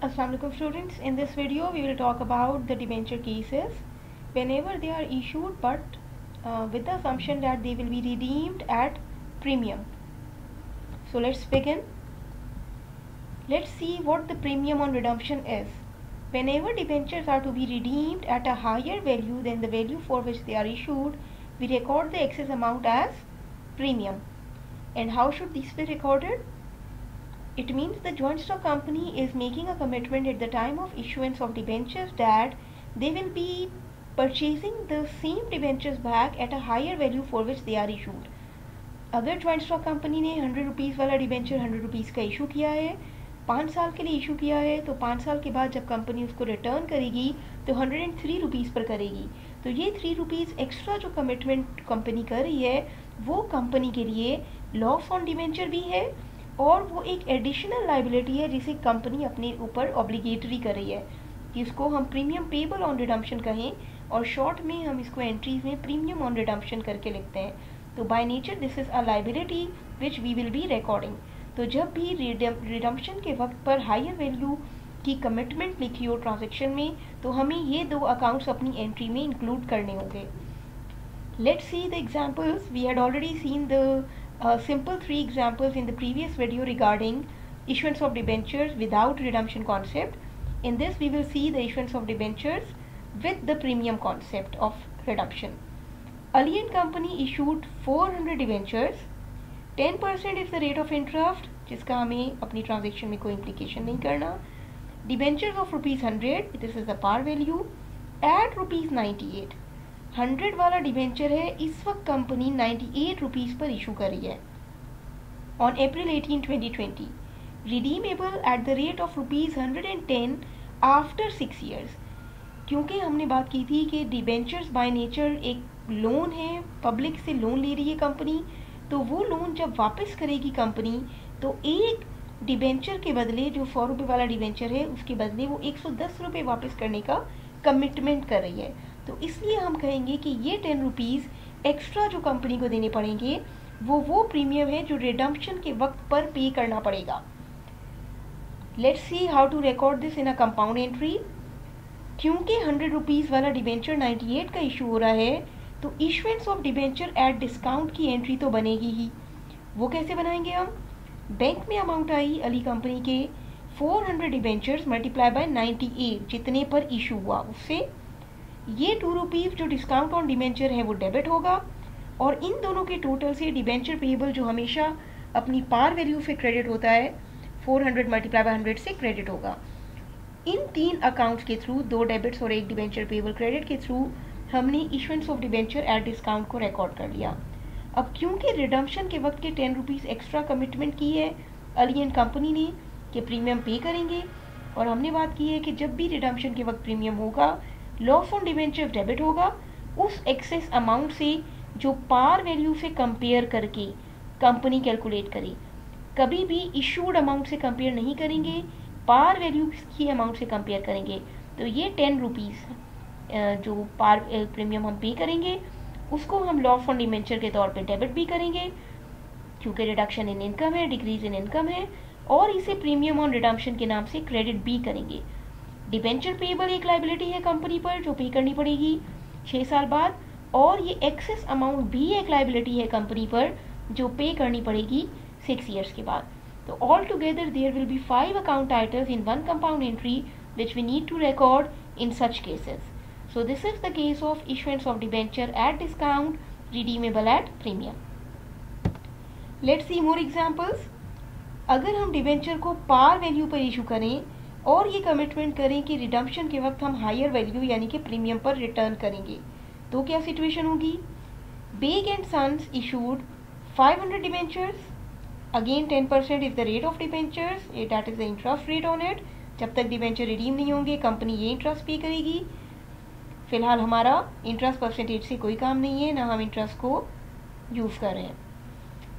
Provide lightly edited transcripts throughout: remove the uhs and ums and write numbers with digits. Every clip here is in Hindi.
Assalamu alaikum students. In this video we will talk about the debenture cases whenever they are issued but with the assumption that they will be redeemed at premium. So let's begin. Let's see what the premium on redemption is. Whenever debentures are to be redeemed at a higher value than the value for which they are issued, we record the excess amount as premium. And how should this be recorded? It means the joint stock company is making a commitment at the time of issuance of debentures that they will be purchasing the same debentures back at a higher value for which they are issued. अगर जॉइंट स्टॉक कंपनी ने 100 रुपीज़ वाला डिबेंचर 100 रुपीज़ का इशू किया है, 5 साल के लिए इशू किया है, तो 5 साल के बाद जब कंपनी उसको रिटर्न करेगी तो 103 रुपीज़ पर करेगी. तो ये 3 रुपीज़ एक्स्ट्रा जो कमिटमेंट कंपनी कर रही है वो कंपनी के लिए लॉस ऑन डिबेंचर भी है और वो एक एडिशनल लाइबिलिटी है जिसे कंपनी अपने ऊपर ऑब्लिगेटरी कर रही है, जिसको हम प्रीमियम पेबल ऑन रिडम्पशन कहें और शॉर्ट में हम इसको एंट्रीज में प्रीमियम ऑन रिडम्पशन करके लिखते हैं. तो by nature this is a liability which we will be recording. तो जब भी रिडम्पशन के वक्त पर हायर वैल्यू की कमिटमेंट लिखी हो ट्रांजेक्शन में तो हमें ये दो अकाउंट्स अपनी एंट्री में इंक्लूड करने होंगे. Let's see the examples. We had already seen the simple 3 examples in the previous video regarding issuance of debentures without redemption concept. In this we will see the issuance of debentures with the premium concept of redemption. Alliant company issued 400 debentures. 10% is the rate of interest जिसका हमें अपनी ट्रांजेक्शन में कोई implication नहीं करना. Debentures of ₹100, this is the par value at ₹98. 100 वाला डिबेंचर है, इस वक्त कंपनी 98 रुपीज़ पर इशू कर रही है on April 18, 2020. Redeemable at the rate of ₹110 after 6 years. क्योंकि हमने बात की थी कि डिबेंचर्स बाय नेचर एक लोन है, पब्लिक से लोन ले रही है कंपनी, तो वो लोन जब वापस करेगी कंपनी तो एक डिबेंचर के बदले जो 100 रुपये वाला डिबेंचर है उसके बदले वो 110 रुपये वापस करने का कमिटमेंट कर रही है. तो इसलिए हम कहेंगे कि ये 10 रुपीज़ एक्स्ट्रा जो कंपनी को देने पड़ेंगे वो प्रीमियम है जो रिडम्पशन के वक्त पर पे करना पड़ेगा. Let's see how to record this in a compound entry. क्योंकि 100 रुपीज़ वाला डिबेंचर 98 का इशू हो रहा है तो issuance of debenture at discount की एंट्री तो बनेगी ही. वो कैसे बनाएंगे हम? बैंक में अमाउंट आई अली कंपनी के 400 डिबेंचर्स मल्टीप्लाई बाय 98 जितने पर इशू हुआ उससे ये 2 रुपीज़ जो डिस्काउंट ऑन डिबेंचर है वो डेबिट होगा और इन दोनों के टोटल से डिबेंचर पेबल जो हमेशा अपनी पार वैल्यू से क्रेडिट होता है 400 मल्टीप्लाई बाय 100 से क्रेडिट होगा. इन 3 अकाउंट्स के थ्रू 2 डेबिट्स और 1 डिबेंचर पेबल क्रेडिट के थ्रू हमने issuance of debenture at discount को रिकॉर्ड कर लिया. अब क्योंकि रिडम्पशन के वक्त के 10 रुपीज़ एक्स्ट्रा कमिटमेंट की है अलियंट कंपनी ने कि प्रीमियम पे करेंगे और हमने बात की है कि जब भी रिडम्पशन के वक्त प्रीमियम होगा लॉस ऑन डिबेंचर डेबिट होगा उस एक्सेस अमाउंट से जो पार वैल्यू से कंपेयर करके कंपनी कैलकुलेट करे. कभी भी इशूड अमाउंट से कंपेयर नहीं करेंगे, पार वैल्यू की अमाउंट से कंपेयर करेंगे. तो ये 10 रुपीज़ जो पार प्रीमियम हम पे करेंगे उसको हम लॉस ऑन डिबेंचर के तौर पे डेबिट भी करेंगे क्योंकि रिडक्शन इन इनकम है, डिक्रीज इन इनकम है, और इसे प्रीमियम ऑन रिडम्पशन के नाम से क्रेडिट भी करेंगे. डिबेंचर पेबल एक लाइबिलिटी है कंपनी पर जो पे करनी पड़ेगी 6 साल बाद और ये एक्सेस अमाउंट भी एक लाइबिलिटी है कंपनी पर जो पे करनी पड़ेगी 6 ईयर्स के बाद. तो all together there will be 5 account items in one compound entry which we need to record in such cases. So this is the case of issuance of debenture at discount redeemable at premium. Let's see more examples. अगर हम डिबेंचर को पार वैल्यू पर इशू करें और ये कमिटमेंट करें कि रिडम्पशन के वक्त हम हायर वैल्यू यानी कि प्रीमियम पर रिटर्न करेंगे तो क्या सिचुएशन होगी? Baig and sons issued 500 debentures. Again 10% is the rate of debentures, that is the interest rate on it. जब तक डिबेंचर रिडीम नहीं होंगे कंपनी ये इंटरेस्ट पे करेगी. फिलहाल हमारा इंटरेस्ट परसेंटेज से कोई काम नहीं है, ना हम इंटरेस्ट को यूज़ कर रहे हैं.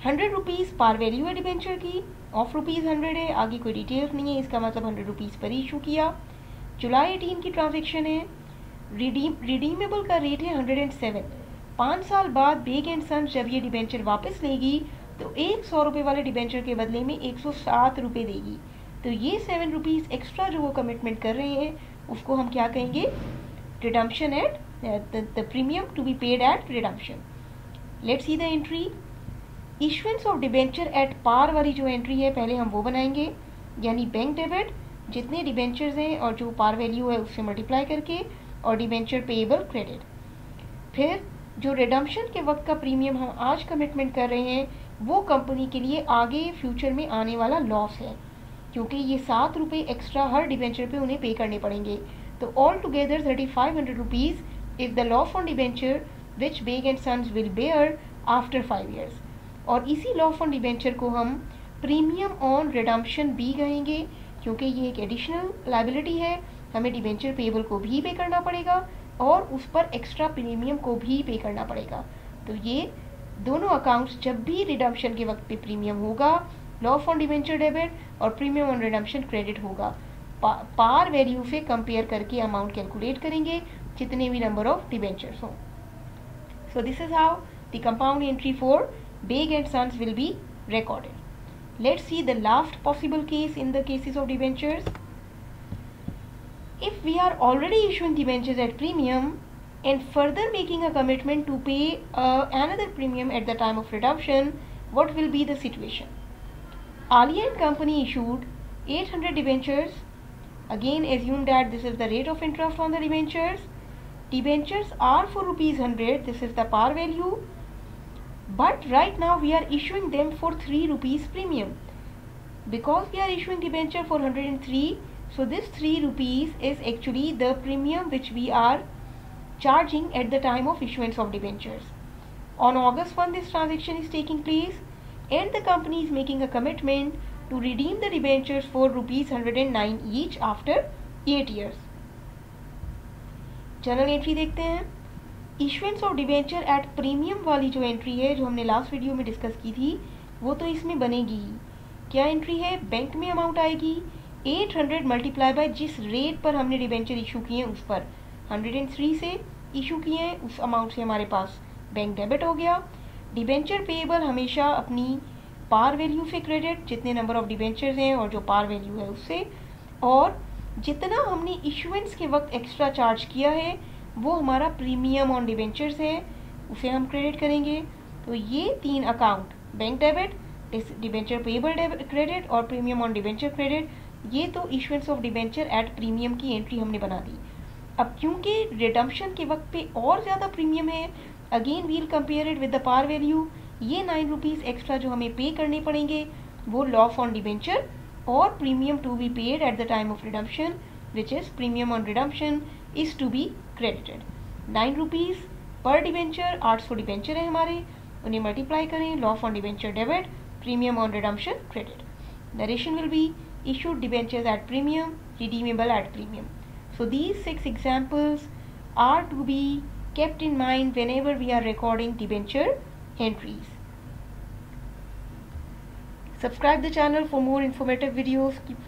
100 रुपीज़ पार वैल्यू है डिबेंचर की, ऑफ ₹100 है, आगे कोई डिटेल्स नहीं है, इसका मतलब 100 रुपीज़ पर इशू किया. जुलाई 18 की ट्रांजेक्शन है. रिडीमेबल का रेट है 107. 5 साल बाद बेग एंड सन्स जब ये डिबेंचर वापस लेगी तो एक 100 रुपये वाले डिबेंचर के बदले में 107 रुपये देगी. तो ये 7 रुपीज़ एक्स्ट्रा जो वो कमिटमेंट कर रहे हैं उसको हम क्या कहेंगे, redemption at the premium to be paid at redemption. Let's see the entry. Issuance of debenture at par वाली जो एंट्री है पहले हम वो बनाएंगे, यानी बैंक डेबिट जितने डिबेंचर्स हैं और जो पार वैल्यू है उससे मल्टीप्लाई करके, और डिबेंचर पेएबल क्रेडिट। फिर जो रिडम्पशन के वक्त का प्रीमियम हम आज कमिटमेंट कर रहे हैं वो कंपनी के लिए आगे फ्यूचर में आने वाला लॉस है, क्योंकि ये 7 रुपये एक्स्ट्रा हर डिबेंचर पे उन्हें पे करने पड़ेंगे। तो all together 3500 rupees is the loss on debenture which Baig and sons will bear after 5 years। और इसी लॉस ऑन डिबेंचर को हम प्रीमियम ऑन रिडम्पशन भी कहेंगे, क्योंकि ये एक एडिशनल लाइबिलिटी है, हमें डिबेंचर पेएबल को भी पे करना पड़ेगा और उस पर एक्स्ट्रा प्रीमियम को भी पे करना पड़ेगा। तो ये दोनों अकाउंट्स जब भी रिडम्पशन के वक्त पे प्रीमियम होगा, लॉस ऑन डिबेंचर डेबिट और प्रीमियम ऑन रिडम्पशन क्रेडिट होगा, पार वैल्यू से कंपेयर करके अमाउंट कैलकुलेट करेंगे जितने भी नंबर ऑफ डिबेंचर्स हों। So this is how the compound entry for Baig and sons will be recorded. Let's see the last possible case in the cases of debentures. If we are already issuing debentures at premium and further making a commitment to pay another premium at the time of redemption, what will be the situation? Alia and Company issued 800 debentures. Again, assume that this is the rate of interest on the debentures. Debentures are for ₹100. This is the par value. But right now we are issuing them for 3 rupees premium. Because we are issuing debenture for 103, so this 3 rupees is actually the premium which we are charging at the time of issuance of debentures. On August 1 this transaction is taking place and the company is making a commitment to redeem the debentures for ₹109 each after 8 years. Journal entry देखते हैं। Issuance of debenture at premium वाली जो एंट्री है जो हमने लास्ट वीडियो में डिस्कस की थी वो तो इसमें बनेगी ही। क्या एंट्री है, बैंक में अमाउंट आएगी 800 मल्टीप्लाई बाय जिस रेट पर हमने डिबेंचर इशू किए हैं उस पर, 103 से इशू किए हैं उस अमाउंट से हमारे पास बैंक डेबिट हो गया। डिबेंचर पेएबल हमेशा अपनी पार वैल्यू से क्रेडिट, जितने नंबर ऑफ डिबेंचर्स हैं और जो पार वैल्यू है उससे, और जितना हमने इशुएंस के वक्त एक्स्ट्रा चार्ज किया है वो हमारा प्रीमियम ऑन डिबेंचर्स है, उसे हम क्रेडिट करेंगे। तो ये 3 account, bank debit, debenture payable credit और प्रीमियम ऑन डिबेंचर क्रेडिट, ये तो issuance of debenture at premium की एंट्री हमने बना दी। अब क्योंकि रिडम्पशन के वक्त पे और ज़्यादा प्रीमियम है, again we'll compare it with the par value. ये 9 रुपीज़ एक्स्ट्रा जो हमें पे करने पड़ेंगे वो लॉस ऑन डिबेंचर और premium to be paid at the time of redemption which is premium on redemption is to be credited. 9 rupees per debenture, 800 debenture है हमारे, उन्हें मल्टीप्लाई करें, loss on debenture debit, premium on redemption credit. Narration will be issued debentures at premium, redeemable at premium. So these 6 examples are to be kept in mind whenever we are recording debenture entries. Subscribe the channel for more informative videos. Keep